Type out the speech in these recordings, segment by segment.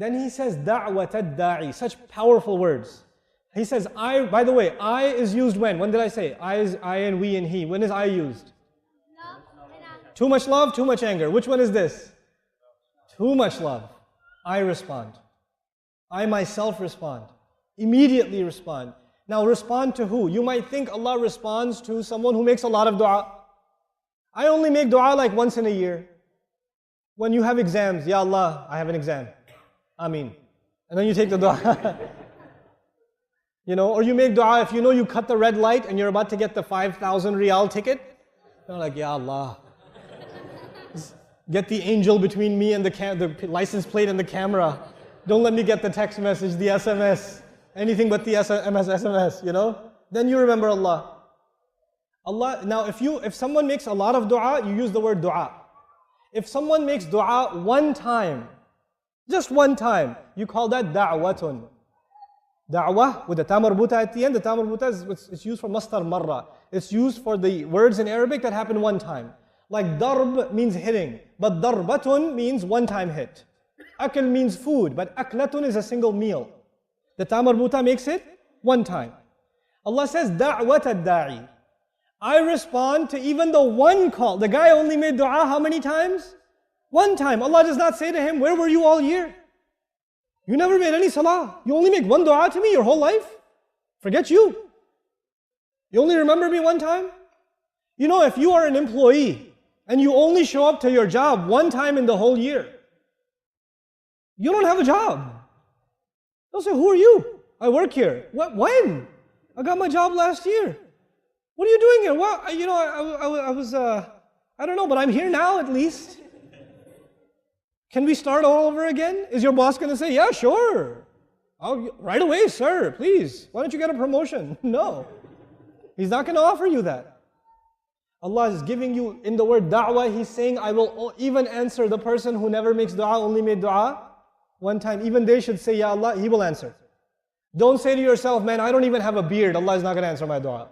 Then he says, دعوة الداعي. Such powerful words. He says, I, by the way, I is used when? When did I say? I is I and we and he. When is I used? Too much love, too much anger. Which one is this? Too much love. I respond. I myself respond. Immediately respond. Now respond to who? You might think Allah responds to someone who makes a lot of dua. I only make dua like once in a year. When you have exams, Ya Allah, I have an exam. Ameen. And then you take the dua. Or you make dua if you know you cut the red light and you're about to get the 5,000 riyal ticket. You're like, Ya Allah, get the angel between me and the license plate and the camera. Don't let me get the text message, the SMS, anything but the SMS, Then you remember Allah. Now if someone makes a lot of dua, you use the word dua. If someone makes dua one time, just one time, you call that da'watun. Da'wah with the ta marbuta at the end. The ta marbuta it's used for mastar marra. It's used for the words in Arabic that happen one time. Like darb means hitting, but darbatun means one time hit. Akl means food, but aklatun is a single meal. The ta marbuta makes it one time. Allah says, da'wat ad-da'i. I respond to even the one call. The guy only made dua how many times? One time. Allah does not say to him, where were you all year? You never made any salah. You only make one dua to me your whole life? Forget you. You only remember me one time? If you are an employee and you only show up to your job one time in the whole year, you don't have a job. They'll say, who are you? I work here. What? When? I got my job last year. What are you doing here? Well, I don't know, but I'm here now at least. Can we start all over again? Is your boss going to say, yeah, sure. Right away, sir, please. Why don't you get a promotion? No. He's not going to offer you that. Allah is giving you, in the word da'wah, He's saying, I will even answer the person who never makes dua, only made dua one time. Even they should say, Ya Allah, He will answer. Don't say to yourself, man, I don't even have a beard. Allah is not going to answer my dua.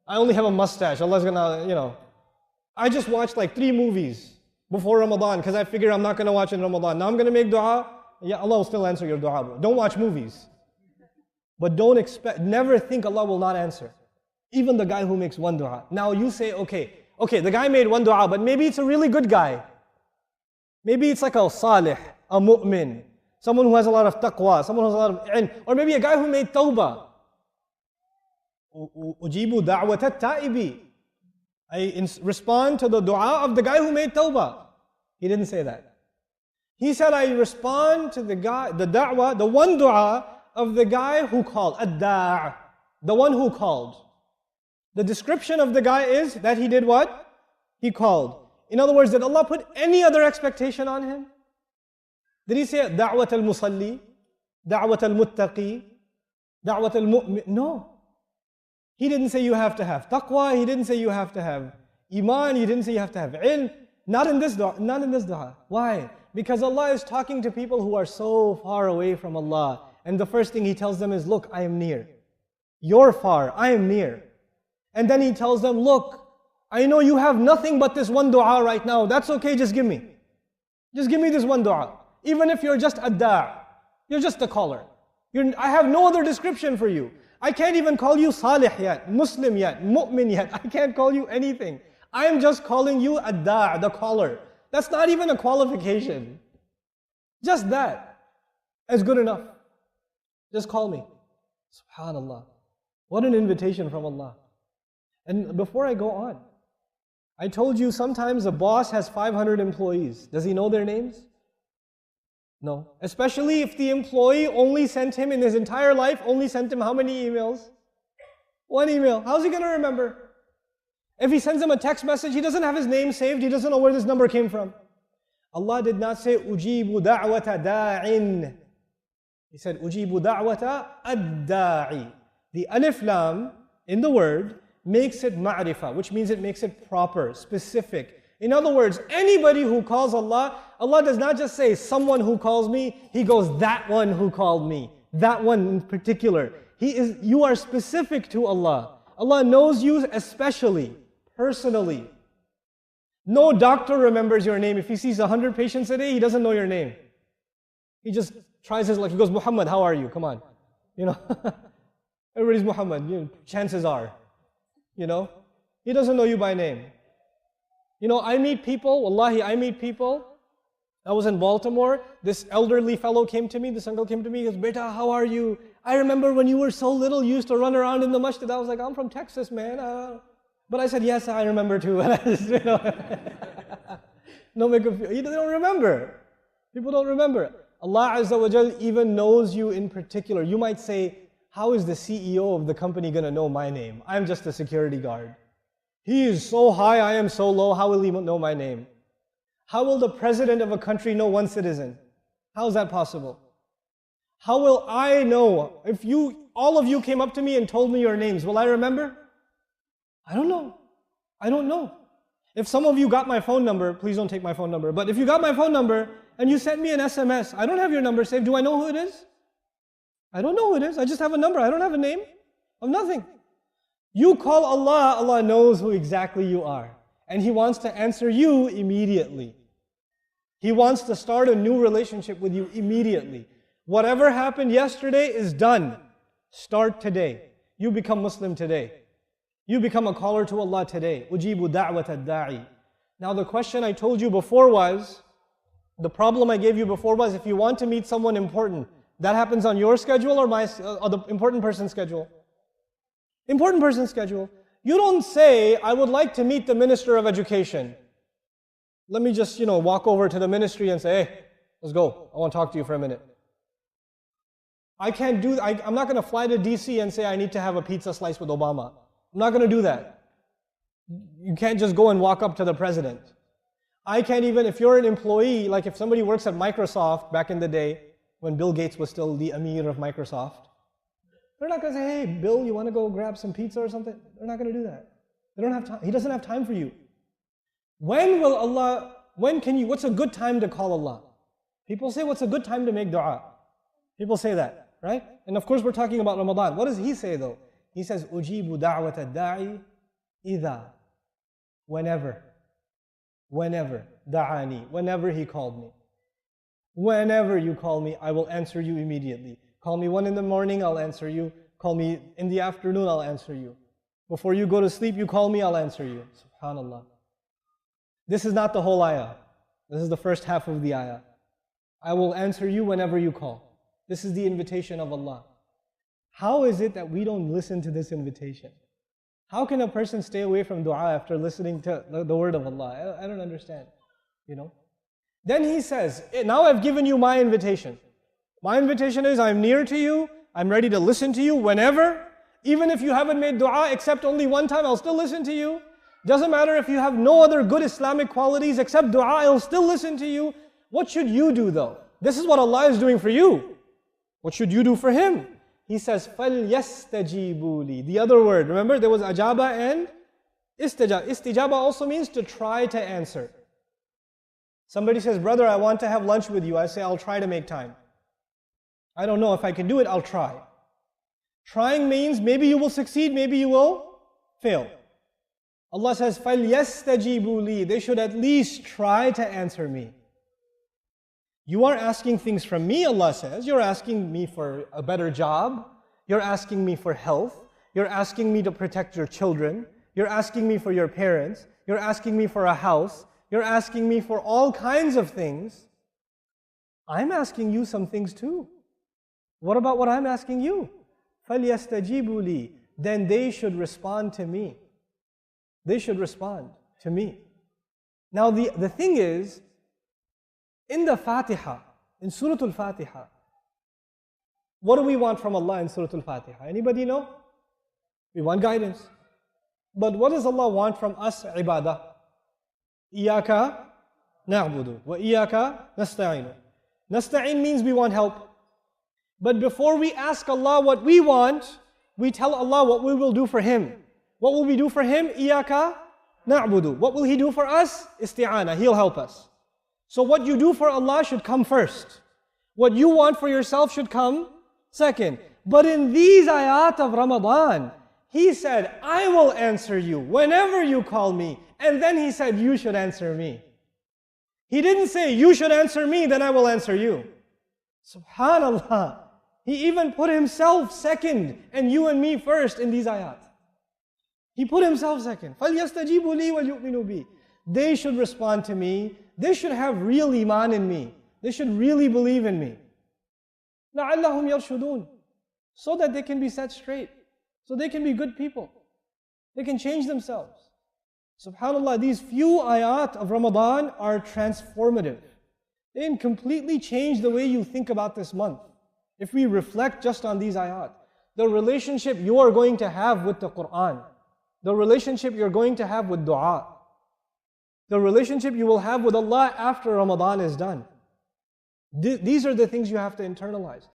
I only have a mustache. Allah is going to, I just watched like 3 movies before Ramadan because I figure I'm not going to watch in Ramadan. Now I'm going to make dua. Yeah, Allah will still answer your dua, bro. Don't watch movies. But never think Allah will not answer. Even the guy who makes one dua. Now you say, okay, the guy made one dua, but maybe it's a really good guy. Maybe it's like a salih, a mu'min, someone who has a lot of taqwa, someone who has a lot of ilm, or maybe a guy who made tawbah. Ujibu da'wat at-ta'ibi. I respond to the dua of the guy who made tawbah. He didn't say that. He said, I respond to the da'wah, the one dua of the guy who called, ad-da', the one who called. The description of the guy is that he did what? He called. In other words, did Allah put any other expectation on him? Did He say da'wat al-musalli, da'wat al-muttaqi, da'wat al-mu'min? No. He didn't say you have to have taqwa. He didn't say you have to have iman. He didn't say you have to have ilm. Not in this dua. Why? Because Allah is talking to people who are so far away from Allah. And the first thing He tells them is, look, I am near. You're far, I am near. And then He tells them, look, I know you have nothing but this one dua right now. That's okay, just give me. Just give me this one dua. Even if you're just a da', you're just a caller. I have no other description for you. I can't even call you salih yet, Muslim yet, mu'min yet. I can't call you anything. I am just calling you a da', the caller. That's not even a qualification. Just that is good enough. Just call me. SubhanAllah. What an invitation from Allah. And before I go on, I told you sometimes a boss has 500 employees. Does he know their names? No. Especially if the employee only sent him in his entire life, only sent him how many emails? One email. How's he going to remember? If he sends him a text message, he doesn't have his name saved, he doesn't know where this number came from. Allah did not say, Ujibu da'wata da'in. He said, Ujibu da'wata ad-da'i. The alif lam in the word makes it ma'rifah, which means it makes it proper, specific. In other words, anybody who calls Allah, Allah does not just say, someone who calls me, He goes, that one who called me, that one in particular. You are specific to Allah. Allah knows you especially, personally. No doctor remembers your name. If he sees 100 patients a day, he doesn't know your name. He just tries his luck. He goes, Muhammad, how are you? Come on. You know, everybody's Muhammad. You know, chances are. You know, he doesn't know you by name. You know, I meet people, wallahi, I meet people. I was in Baltimore. This elderly fellow came to me, this uncle came to me. He goes, Beta, how are you? I remember when you were so little, you used to run around in the masjid. I was like, I'm from Texas, man. But I said, yes, I remember too. And I just, you know, no make a feel. They don't remember. People don't remember. Allah Azza wa Jal even knows you in particular. You might say, how is the CEO of the company going to know my name? I'm just a security guard. He is so high, I am so low. How will he know my name? How will the president of a country know one citizen? How is that possible? How will I know? If all of you came up to me and told me your names, will I remember? I don't know. I don't know. If some of you got my phone number, please don't take my phone number, but if you got my phone number and you sent me an SMS, I don't have your number saved. Do I know who it is? I don't know who it is. I just have a number. I don't have a name of nothing. You call Allah, Allah knows who exactly you are. And He wants to answer you immediately. He wants to start a new relationship with you immediately. Whatever happened yesterday is done. Start today. You become Muslim today. You become a caller to Allah today. Ujibu da'wat ad-da'i. Now the question I told you before was, the problem I gave you before was, if you want to meet someone important, that happens on your schedule or the important person's schedule? Important person's schedule. You don't say, I would like to meet the Minister of Education. Let me just, walk over to the ministry and say, hey, let's go. I want to talk to you for a minute. I can't do that. I'm not going to fly to DC and say I need to have a pizza slice with Obama. I'm not going to do that. You can't just go and walk up to the president. I can't even, if you're an employee, like if somebody works at Microsoft back in the day, when Bill Gates was still the Amir of Microsoft, they're not going to say, hey, Bill, you want to go grab some pizza or something? They're not going to do that. They don't have time. He doesn't have time for you. What's a good time to call Allah? People say, what's a good time to make dua? People say that, right? And of course we're talking about Ramadan. What does He say though? He says, Ujibu da'wat ad-da'i idha. Whenever, da'ani, whenever He called me. Whenever you call me, I will answer you immediately. Call me 1 in the morning, I'll answer you. Call me in the afternoon, I'll answer you. Before you go to sleep, you call me, I'll answer you. SubhanAllah. This is not the whole ayah. This is the first half of the ayah. I will answer you whenever you call. This is the invitation of Allah. How is it that we don't listen to this invitation? How can a person stay away from dua after listening to the word of Allah? I don't understand. Then He says, now I've given you my invitation. My invitation is, I'm near to you, I'm ready to listen to you whenever. Even if you haven't made dua except only one time, I'll still listen to you. Doesn't matter if you have no other good Islamic qualities except dua, I'll still listen to you. What should you do though? This is what Allah is doing for you. What should you do for Him? He says, فَلْيَسْتَجِيبُوا لِي. The other word, remember there was ajaba and istijaba. Istijaba also means to try to answer. Somebody says, brother, I want to have lunch with you. I say, I'll try to make time. I don't know if I can do it, I'll try. Trying means maybe you will succeed, maybe you will fail. Allah says, فَلْيَسْتَجِيبُوا لِي. They should at least try to answer me. You are asking things from me, Allah says. You're asking me for a better job. You're asking me for health. You're asking me to protect your children. You're asking me for your parents. You're asking me for a house. You're asking me for all kinds of things. I'm asking you some things too. What about what I'm asking you? فَلْيَسْتَجِيبُوا لِي. Then they should respond to me. They should respond to me. Now the thing is, in the Fatiha, in Surah Al-Fatiha, what do we want from Allah in Surah Al-Fatiha? Anybody know? We want guidance. But what does Allah want from us? Ibadah. إِيَّاكَ نَعْبُدُ وَإِيَّاكَ نَسْتَعِينُ. Nasta'in means we want help. But before we ask Allah what we want, we tell Allah what we will do for Him. What will we do for Him? إِيَّاكَ نَعْبُدُ. What will He do for us? Isti'ana. He'll help us. So what you do for Allah should come first. What you want for yourself should come second. But in these ayat of Ramadan, He said, I will answer you whenever you call me. And then He said, you should answer me. He didn't say, you should answer me, then I will answer you. Subhanallah. He even put himself second and you and me first in these ayat. He put himself second. فَلْيَسْتَجِيبُوا لِي وَلْيُؤْمِنُوا بِي. They should respond to me. They should have real iman in me. They should really believe in me. لَعَلَّهُمْ يَرْشُدُونَ. So that they can be set straight. So they can be good people. They can change themselves. SubhanAllah, these few ayat of Ramadan are transformative. They can completely change the way you think about this month. If we reflect just on these ayat, the relationship you are going to have with the Quran, the relationship you're going to have with dua, the relationship you will have with Allah after Ramadan is done. These are the things you have to internalize.